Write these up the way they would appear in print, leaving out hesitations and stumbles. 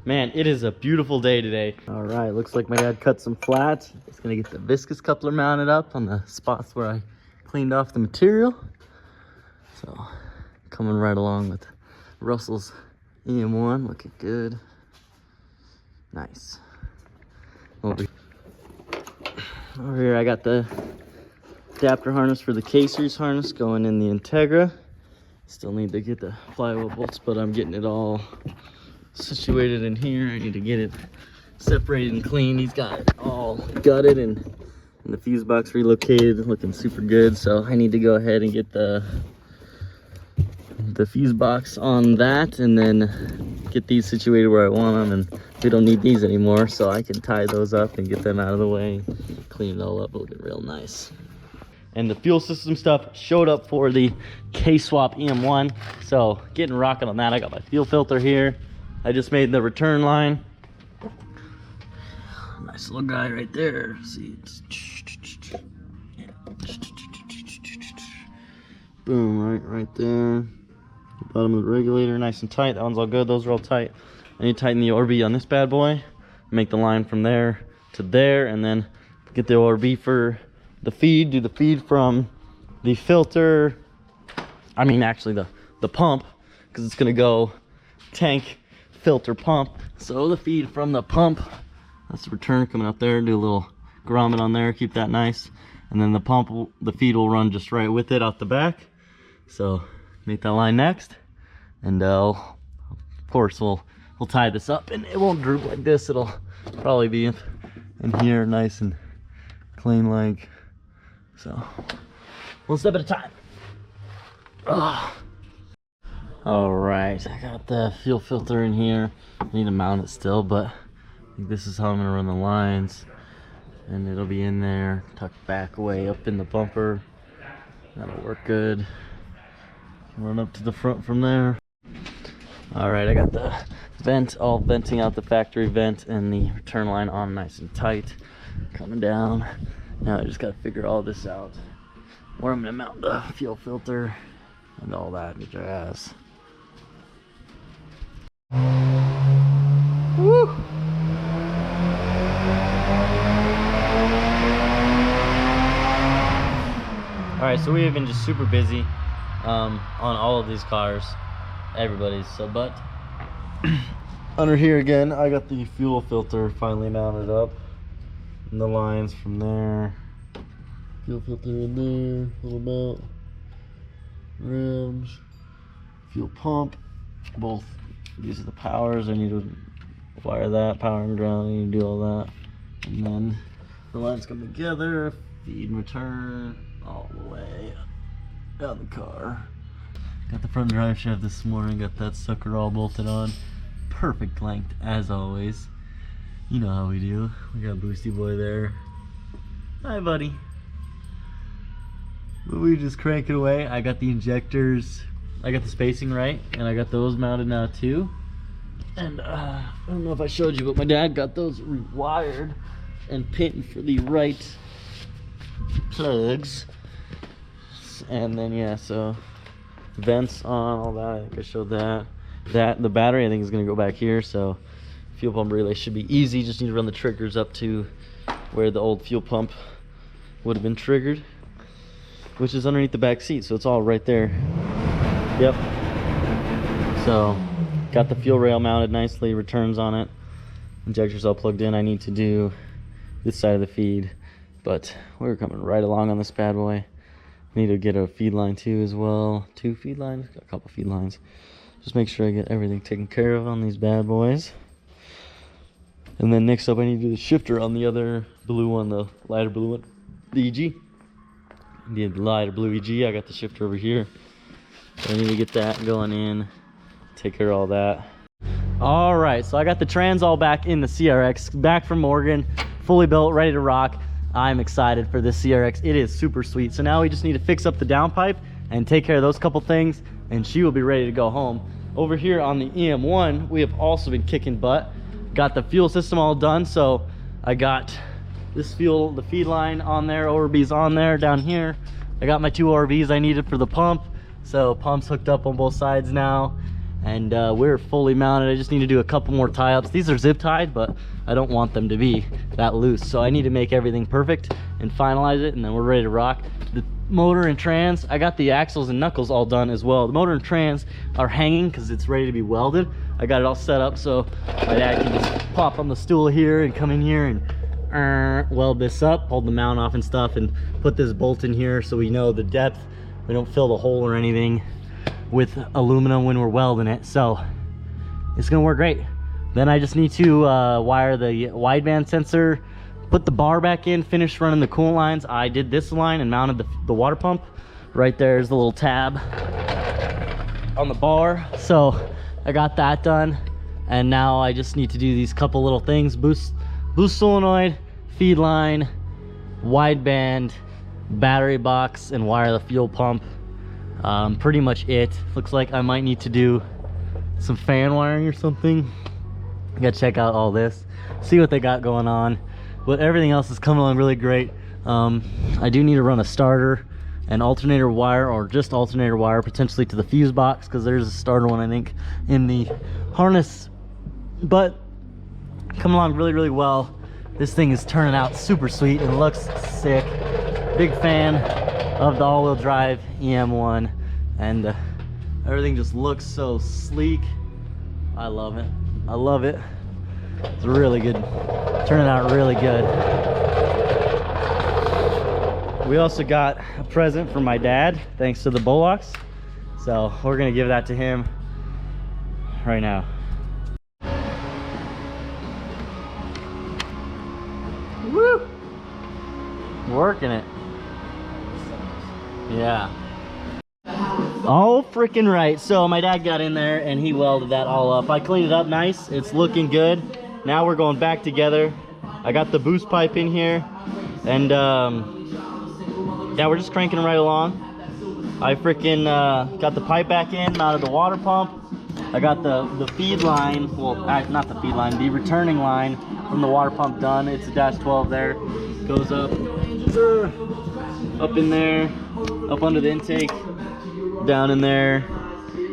Man, it is a beautiful day today. All right, looks like my dad cut some flat. He's gonna get the viscous coupler mounted up on the spots where I cleaned off the material. So, coming right along with Russell's EM1, looking good. Nice. Over here, I got the adapter harness for the K-Series harness going in the Integra. Still need to get the flywheel bolts, but I'm getting it all situated in here. I need to get it separated and cleaned. He's got it all gutted and the fuse box relocated, looking super good. So I need to go ahead and get the fuse box on that and then get these situated where I want them, and we don't need these anymore, so I can tie those up and get them out of the way, clean it all up, looking real nice. And the fuel system stuff showed up for the K-Swap EM1, so getting rocking on that. I got my fuel filter here. I just made the return line. Nice little guy right there. See, boom, right there. Bottom of the regulator, nice and tight. That one's all good. Those are all tight. I need to tighten the ORB on this bad boy. Make the line from there to there, and then get the ORB for the feed. Do the feed from the filter. I mean, actually the pump, because it's gonna go tank, filter, pump. So the feed from the pump, that's the return coming up there. Do a little grommet on there, keep that nice, and then the pump, the feed will run just right with it out the back. So make that line next, and of course we'll tie this up, and it won't droop like this. It'll probably be in here, nice and clean like so. One step at a time. All right, I got the fuel filter in here. I need to mount it still, but I think this is how I'm gonna run the lines, and it'll be in there, tucked back away up in the bumper. That'll work good. Run up to the front from there. All right, I got the vent, all venting out the factory vent, and the return line on nice and tight. Coming down. Now I just gotta figure all this out. Where I'm gonna mount the fuel filter and all that jazz. Woo! All right, so we have been just super busy on all of these cars, everybody's. So, but under here again, I got the fuel filter finally mounted up, and the lines from there. Fuel filter in there, little mount, rims, fuel pump, both. These are the powers. I need to wire that, power and ground. I need to do all that, and then the lines come together, feed and return all the way down the car. Got the front drive shaft this morning, got that sucker all bolted on. Perfect length as always. You know how we do. We got Boosty Boy there. Hi buddy. But we just crank it away. I got the injectors, I got the spacing right, and I got those mounted now too. And I don't know if I showed you, but my dad got those rewired and pinned for the right plugs. And then yeah, so vents on, all that. I think I showed that. The battery I think is gonna go back here, so fuel pump relay should be easy. Just need to run the triggers up to where the old fuel pump would have been triggered, which is underneath the back seat, so it's all right there. Yep. So got the fuel rail mounted nicely, returns on it, injectors all plugged in. I need to do this side of the feed, but we're coming right along on this bad boy. Need to get a feed line too as well. 2 feed lines, got a couple feed lines. Just make sure I get everything taken care of on these bad boys. And then next up I need to do the shifter on the other blue one, the lighter blue one, the EG. The lighter blue EG, I got the shifter over here. So I need to get that going in, take care of all that. All right, so I got the trans all back in the CRX, back from Morgan, fully built, ready to rock. I'm excited for this CRX. It is super sweet. So now we just need to fix up the downpipe and take care of those couple things, and she will be ready to go home. Over here on the EM1, we have also been kicking butt. Got the fuel system all done, so I got this fuel, the feed line on there, ORB's on there. Down here, I got my 2 ORBs I needed for the pump. So pump's hooked up on both sides now. and we're fully mounted. I just need to do a couple more tie-ups. These are zip tied, but I don't want them to be that loose, so I need to make everything perfect and finalize it, and then we're ready to rock. The motor and trans, I got the axles and knuckles all done as well. The motor and trans are hanging because it's ready to be welded. I got it all set up so my dad can just pop on the stool here and come in here and weld this up, hold the mount off and stuff, and put this bolt in here so we know the depth. We don't fill the hole or anything with aluminum when we're welding it, so it's gonna work great. Then I just need to wire the wideband sensor, put the bar back in, finish running the coolant lines. I did this line and mounted the water pump. Right there's the little tab on the bar, so I got that done, and now I just need to do these couple little things: boost solenoid, feed line, wideband, battery box, and wire the fuel pump. Pretty much it. Looks like I might need to do some fan wiring or something. I gotta check out all this, see what they got going on, but everything else is coming along really great. I do need to run a starter and alternator wire, or just alternator wire, potentially to the fuse box, because there's a starter one I think in the harness, but coming along really well. This thing is turning out super sweet and looks sick. Big fan of the all-wheel drive EM1, and everything just looks so sleek. I love it. I love it. It's really good, turning out really good. We also got a present from my dad thanks to the Bullocks, so we're gonna give that to him right now. Woo! Working it. Yeah. Oh, freaking right. So my dad got in there and he welded that all up. I cleaned it up nice. It's looking good. Now we're going back together. I got the boost pipe in here, and yeah, we're just cranking right along. I freaking got the pipe back in, mounted the water pump. I got the feed line, well, not the feed line, the returning line from the water pump done. It's a -12 there. Goes up in there, up under the intake, down in there.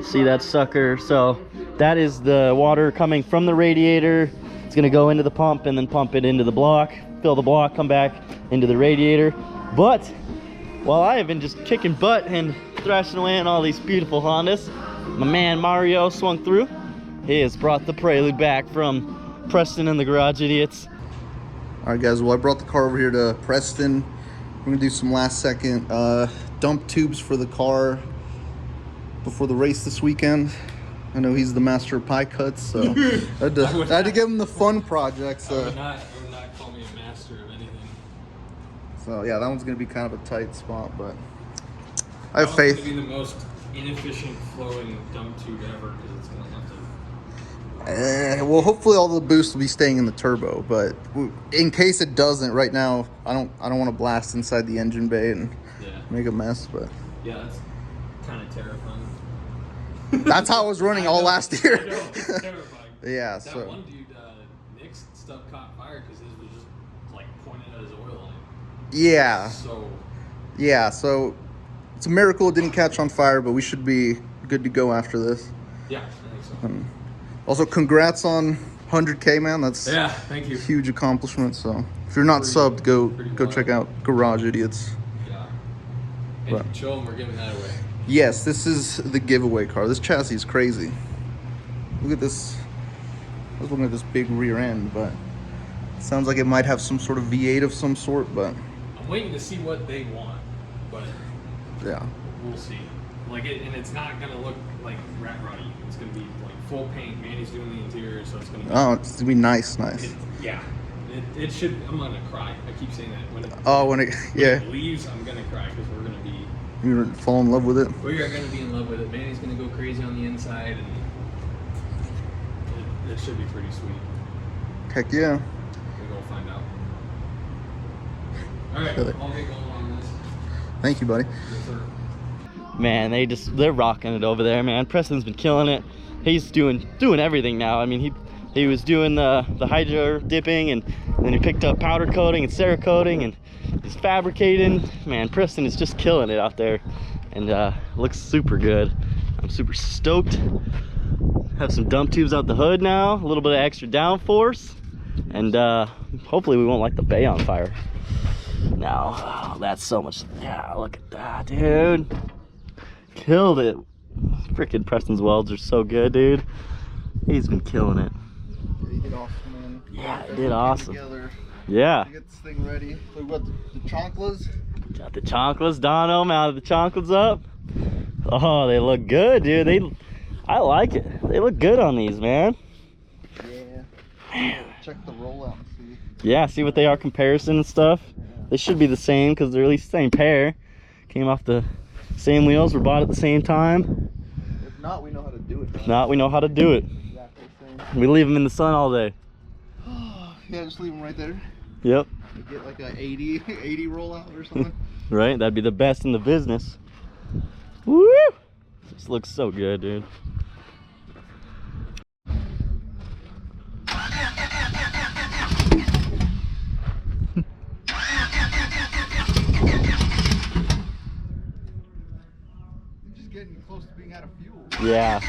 See that sucker? So that is the water coming from the radiator. It's gonna go into the pump and then pump it into the block, fill the block, come back into the radiator. But while I have been just kicking butt and thrashing away on all these beautiful Hondas, my man Mario swung through. He has brought the Prelude back from Preston and the Garage Idiots. All right, guys, well, I brought the car over here to Preston. We're gonna do some last second dump tubes for the car before the race this weekend. I know he's the master of pie cuts, so I had to give him the fun project. So I would not call me a master of anything. So yeah, that one's gonna be kind of a tight spot, but I have faith. It's gonna be the most inefficient flowing dump tube ever because it's gonna have to. Well, hopefully all the boost will be staying in the turbo, but in case it doesn't, right now I don't want to blast inside the engine bay and make a mess. But yeah, that's kind of terrifying. That's how I was running all last year. I know, it's terrifying. Yeah. That So one dude, Nick's stuff caught fire because his was just like pointed at his oil line. yeah, So yeah. So it's a miracle it didn't catch on fire, but we should be good to go after this. yeah, I think so. Also, congrats on 100K, man. That's Yeah, thank you. a huge accomplishment. So if you're not subbed, go check out Garage Idiots. Yeah. And But- show them we're giving that away. Yes, this is the giveaway car. This chassis is crazy. Look at this. I was looking at this big rear end, but it sounds like it might have some sort of V8 of some sort, but I'm waiting to see what they want, but yeah. we'll see. Like and it's not gonna look like rat ruddy. It's gonna be like full paint. Manny's doing the interior, so it's gonna be. Oh, it's gonna be nice. Yeah. It should. I'm gonna cry. I keep saying that when Yeah. it leaves, I'm gonna cry because we're gonna be. You're gonna fall in love with it. We are gonna be in love with it. Manny's gonna go crazy on the inside, and it should be pretty sweet. Heck yeah. We'll go find out. All right, Really? I'll get going on this. Thank you, buddy. Yes, sir. Man, they're rocking it over there, man. Preston's been killing it. He's doing everything now. I mean, he was doing the hydro dipping, and then he picked up powder coating and Cerakoting, and he's fabricating. Man, Preston is just killing it out there, and looks super good. I'm super stoked. Have some dump tubes out the hood now, a little bit of extra downforce, and hopefully we won't light the bay on fire. Now, that's so much. Yeah, look at that, dude. Killed it. Freaking Preston's welds are so good, dude. He's been killing it. Yeah, he did awesome, man. Yeah, he did awesome. Together Yeah. to get this thing ready. So we got the chonklas. Got the chonklas, Donno, mounted the chonklas up. Oh, they look good, dude. I like it. They look good on these, man. Yeah. Check the rollout and see. Yeah, see what they are, comparison and stuff. Yeah. They should be the same because they're at least the same pair. Came off the same wheels, were bought at the same time. If not, we know how to do it. If not, we know how to do it. Exactly the same. We leave them in the sun all day. Yeah, just leave them right there. Yep. Get like a 80 rollout or something. Right? That'd be the best in the business. Woo! This looks so good, dude. Just getting close to being out of fuel. Yeah.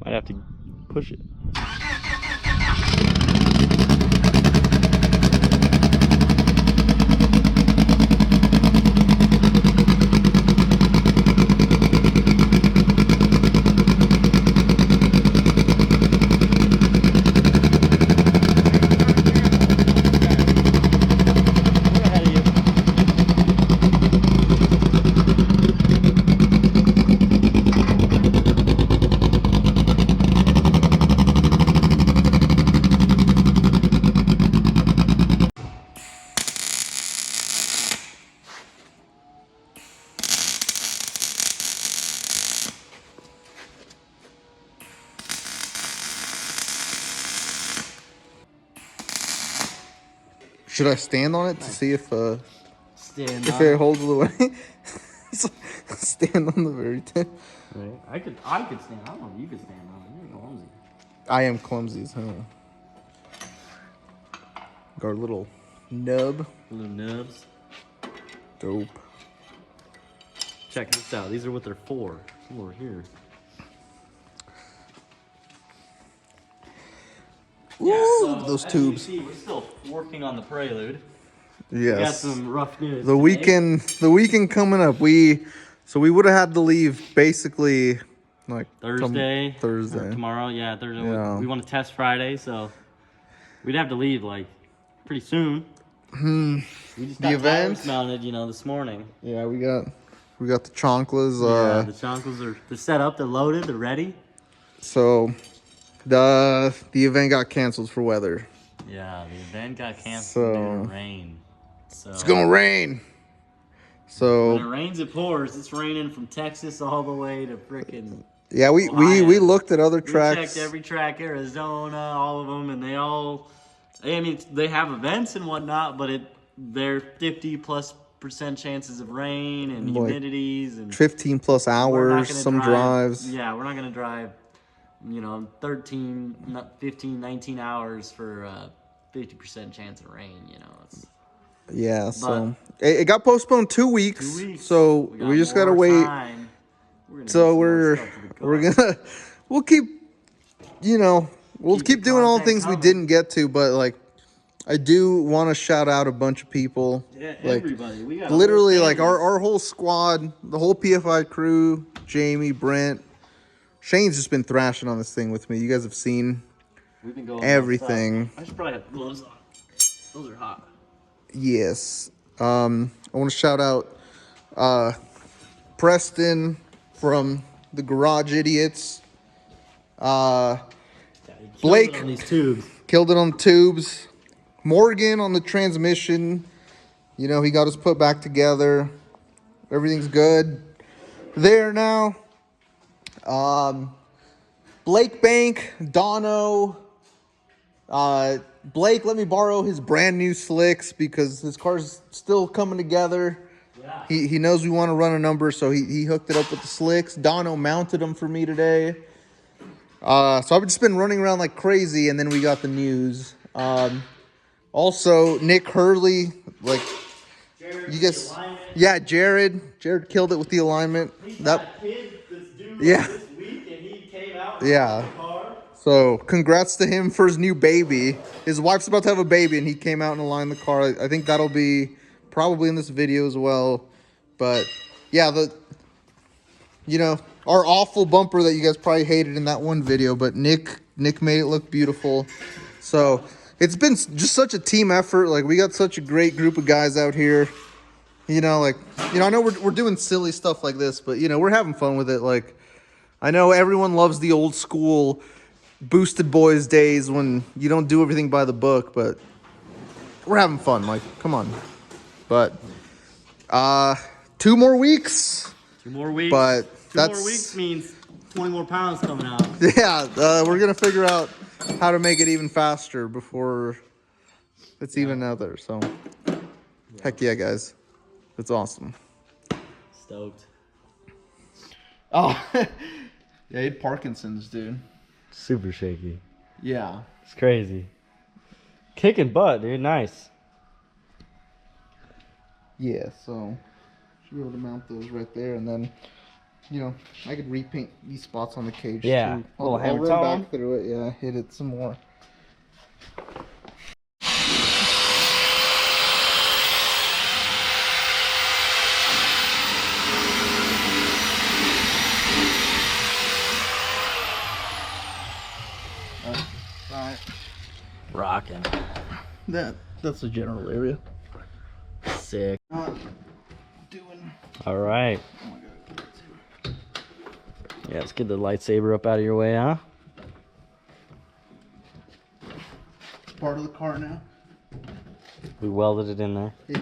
Might have to push it. Should I stand on it to see if Stand if on it it. holds the weight? Stand on the very tip. Right. I could stand. I don't know if you could stand on it. You're clumsy. I am clumsy as hell. Got our little nub. Little nubs. Dope. Check this out. These are what they're for. Come over here. Ooh, so those as tubes. You see, we're still working on the Prelude. Yes. We got some rough news. The weekend coming up. So we would have had to leave basically like Thursday. Thursday. Or tomorrow, yeah, Thursday. Yeah. We want to test Friday, so we'd have to leave like pretty soon. We just got The event? tires mounted, this morning. Yeah, we got the chonklas. Yeah, the chonklas they're set up, they're loaded, they're ready. So the event got canceled for weather. Yeah, the event got canceled due to rain. So It's gonna rain. So when it rains, it pours. It's raining from Texas all the way to frickin' yeah, we Ohio. looked at other We tracks. checked every track, Arizona, all of them, and they have events and whatnot, but they're 50+% chances of rain and Like humidities and 15 plus we're not hours, gonna some drives. Yeah, we're not gonna drive, 13, 15, 19 hours for 50% chance of rain. It's Yeah, so it got postponed 2 weeks. 2 weeks. So got we just gotta more wait. time. We're gonna So do some more we're stuff to the car. we'll keep Keep the doing all the content things we coming. didn't get to, but like I do want to shout out a bunch of people. Yeah, like everybody. We got literally whole like families. our whole squad, the whole PFI crew, Jamie, Brent, Shane's just been thrashing on this thing with me. You guys have seen We've been going everything. nonstop. I should probably have gloves on. Those are hot. Yes. I want to shout out Preston from the Garage Idiots. Blake on these tubes. killed it on the tubes. Morgan on the transmission. He got us put back together. Everything's good there now. Blake Bank, Donno. Blake let me borrow his brand new slicks because his car's still coming together. Yeah. He knows we want to run a number, so he hooked it up with the slicks. Donno mounted them for me today. So I've just been running around like crazy, and then we got the news. Also, Nick Hurley, like Jared, you guys, alignment. yeah, Jared killed it with the alignment. He's That got a kid that's due Yeah. this week, and he came out. Yeah. The car. So congrats to him for his new baby. His wife's about to have a baby, and he came out and aligned the car. I think that'll be probably in this video as well. But yeah, our awful bumper that you guys probably hated in that one video, but Nick made it look beautiful. So it's been just such a team effort. Like, we got such a great group of guys out here. I know we're doing silly stuff like this, but we're having fun with it. Like, I know everyone loves the old school Boosted Boys days when you don't do everything by the book, but we're having fun. Like, come on. But 2 more weeks. 2 more weeks. But 2 more weeks means 20 more pounds coming out. Yeah, we're gonna figure out how to make it even faster before it's even out there. So, heck yeah, guys, it's awesome. Stoked. Oh, yeah, he had Parkinson's, dude. Super shaky. Yeah. It's crazy. Kicking butt, dude. Nice. Yeah, so should be able to mount those right there, and then I could repaint these spots on the cage. Yeah, too. little I'll hammer run tone. back through it. Yeah, hit it some more. Alright. Rocking. That's the general area. Sick. Doing. All right. Oh my god. Yeah, let's get the lightsaber up out of your way, huh? It's part of the car now. We welded it in there. Yeah.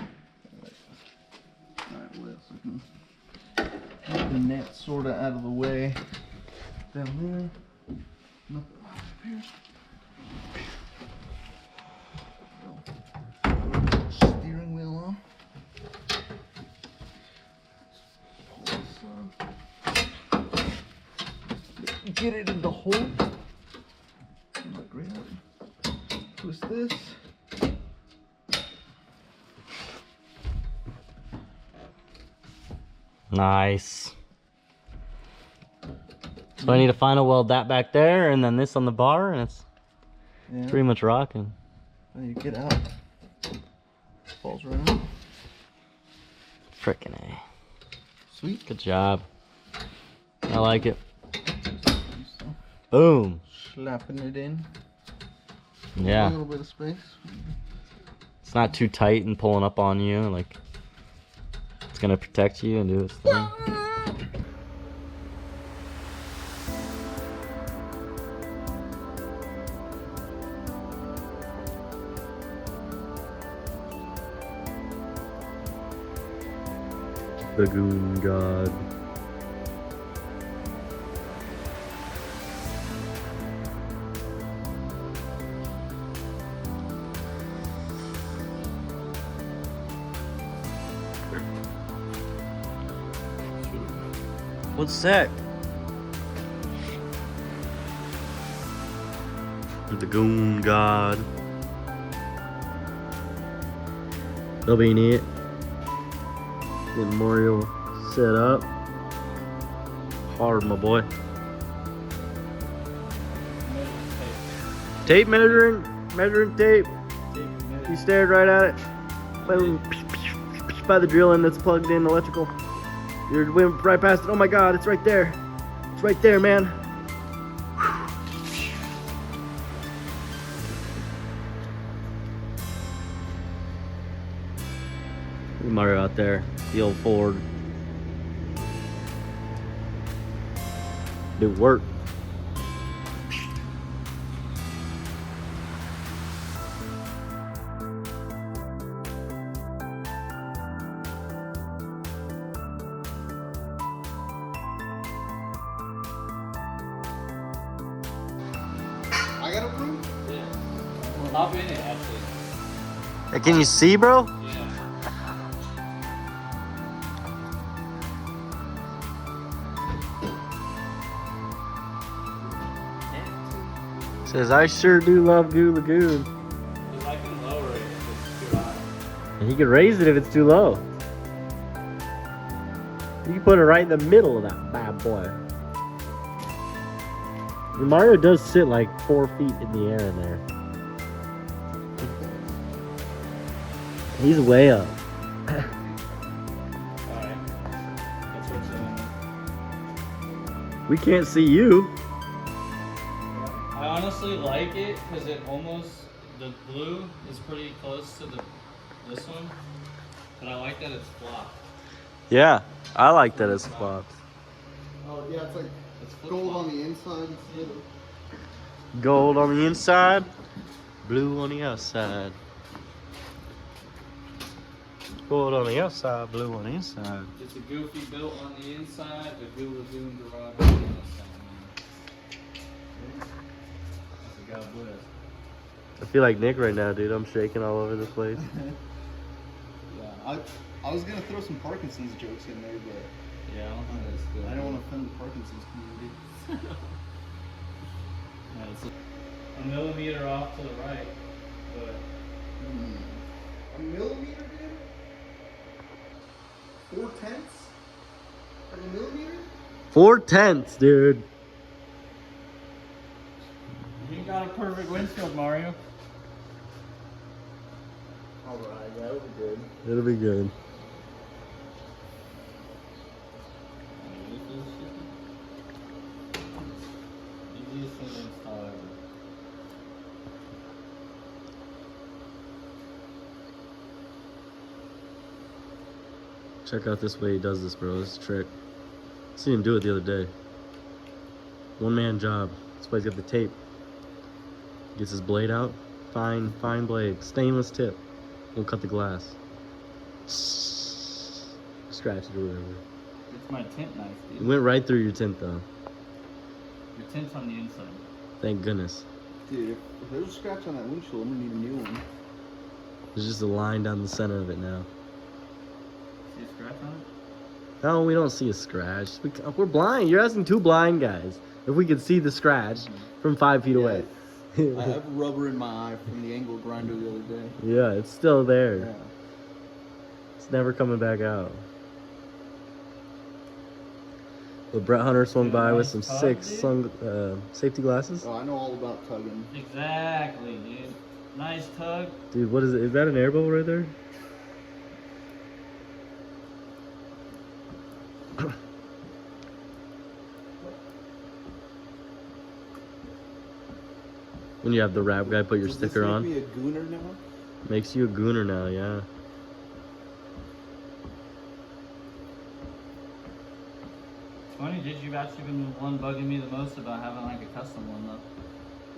Alright, what else? Get the net sort of out of the way. Down there. Nothing up here. Steering wheel on. Pull this on. Get it in the hole. Grab it. Twist this. Nice. So I need to final weld that back there, and then this on the bar, and it's pretty much rocking. Then you get out. Falls right out. Frickin' A. Sweet. Good job. I like it. Boom. Slapping it in. A Yeah. little bit of space. It's not too tight and pulling up on you. Like, it's gonna protect you and do its thing. The Goon God. What's that? The Goon God. That'll be neat. Get Mario set up. Hard, my boy. Tape measuring tape. You stared right at it. Boom. By the drilling that's plugged in electrical. You went right past it. Oh my god, it's right there. It's right there, man. Mario out there, the old Ford. Do work. I got approved? Yeah. Hop in it, actually. Hey, can you see, bro? Yeah. Says, I sure do love Goo Lagoon. Because I can lower it if it's too high. And you can raise it if it's too low. You can put it right in the middle of that bad boy. Mario does sit like 4 feet in the air in there. He's way up. Alright. That's what's in. We can't see you. I honestly like it because it almost, the blue is pretty close to this one, but I like that it's flopped. Yeah, I like that it's flopped. Oh yeah, it's like It's gold flip-flop. on the inside instead of. Gold on the inside, blue on the outside. Gold on the outside, blue on the inside. It's a Goofy built on the inside, a Goo Lagoon garage on the outside. That's a God bless. I feel like Nick right now, dude. I'm shaking all over the place. Yeah, I was gonna throw some Parkinson's jokes in there, but Yeah, I don't think that's good. I don't want to offend the Parkinson's community. Yeah, it's a millimeter off to the right, but A millimeter, dude? 4/10? Like a millimeter? 4/10, dude. you got a perfect windshield, Mario. Alright, that'll be good. It'll be good. Easiest thing to install ever. Check out this way he does this, bro. This is a trick. Seen him do it the other day. One man job. That's why he's got the tape. Gets his blade out. Fine blade. Stainless tip. Won't cut the glass. Scratch it or whatever. It's my tint knife, It dude. went right through your tint though. Your tint's on the inside. Thank goodness. Dude, if there's a scratch on that windshield, I'm gonna need a new one. There's just a line down the center of it now. See a scratch on it? No, we don't see a scratch. We're blind. You're asking two blind guys if we could see the scratch from 5 feet away. I have rubber in my eye from the angle grinder the other day. Yeah, it's still there. Yeah. It's never coming back out. But Bret Hunter swung by with some Nice sick tug, safety glasses. Oh, I know all about tugging. Exactly, dude. Nice tug. Dude, what is it? Is that an airboat right there? When you have the rap guy put your Does sticker this on, make me a gooner now? makes you a gooner now, yeah. It's funny, dude, you've actually been the one bugging me the most about having like a custom one though.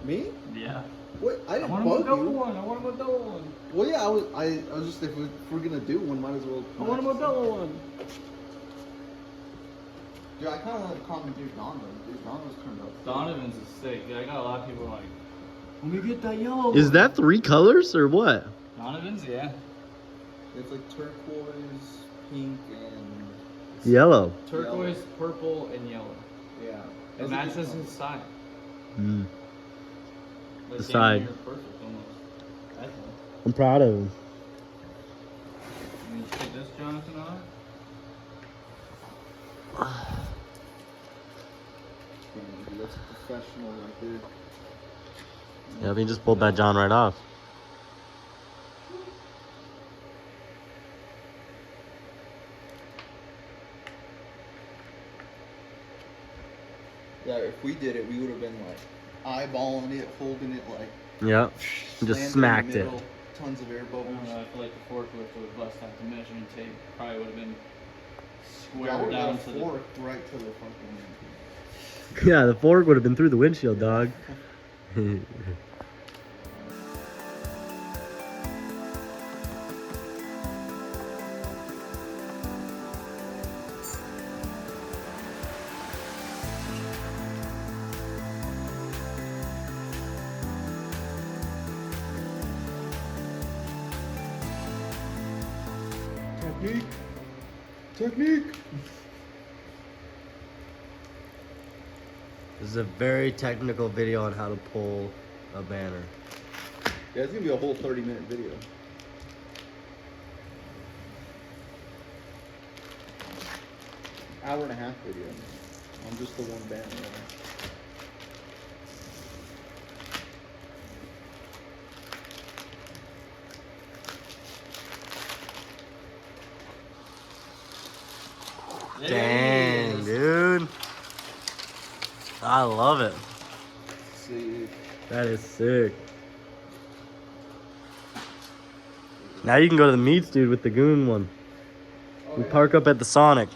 Me? Yeah. What? I I didn't want a bug Modelo you. one. I want a Modelo one. Well, yeah, I was just, if we're gonna do one, might as well. I want a Modelo one. Dude, I kind of want to comment dude Donno. Dude, Donno's turned up. Donovan's is sick, dude. I got a lot of people like, let me get that yellow. Is that 3 colors or what? Donovan's? Yeah. It's like turquoise, pink, and Yellow. Turquoise, purple, and yellow. yeah. It matches his side. Mm. Like, The damn side. near perfect almost. I think. I'm proud of him. You need to take this, Jonathan, on? Dude, that's a professional right there. Yeah, he just pulled that John right off. Yeah, if we did it, we would have been like eyeballing it, holding it like. Yeah. Just slammed in smacked the it. middle, Tons of air I bubbles. don't know, I feel like the forklift would have bust out the measuring tape. Probably would have been Yeah, I square would down have to got the... forked right to the fucking. Yeah, the fork would have been through the windshield, dog. Technique. Technique. This is a very technical video on how to pull a banner. Yeah, it's gonna be a whole 30-minute video. Hour and a half video on just the one banner. There Dang, it is. dude. I love it. See. That is sick. Now you can go to the meats, dude, with the goon one. We park up at the Sonic.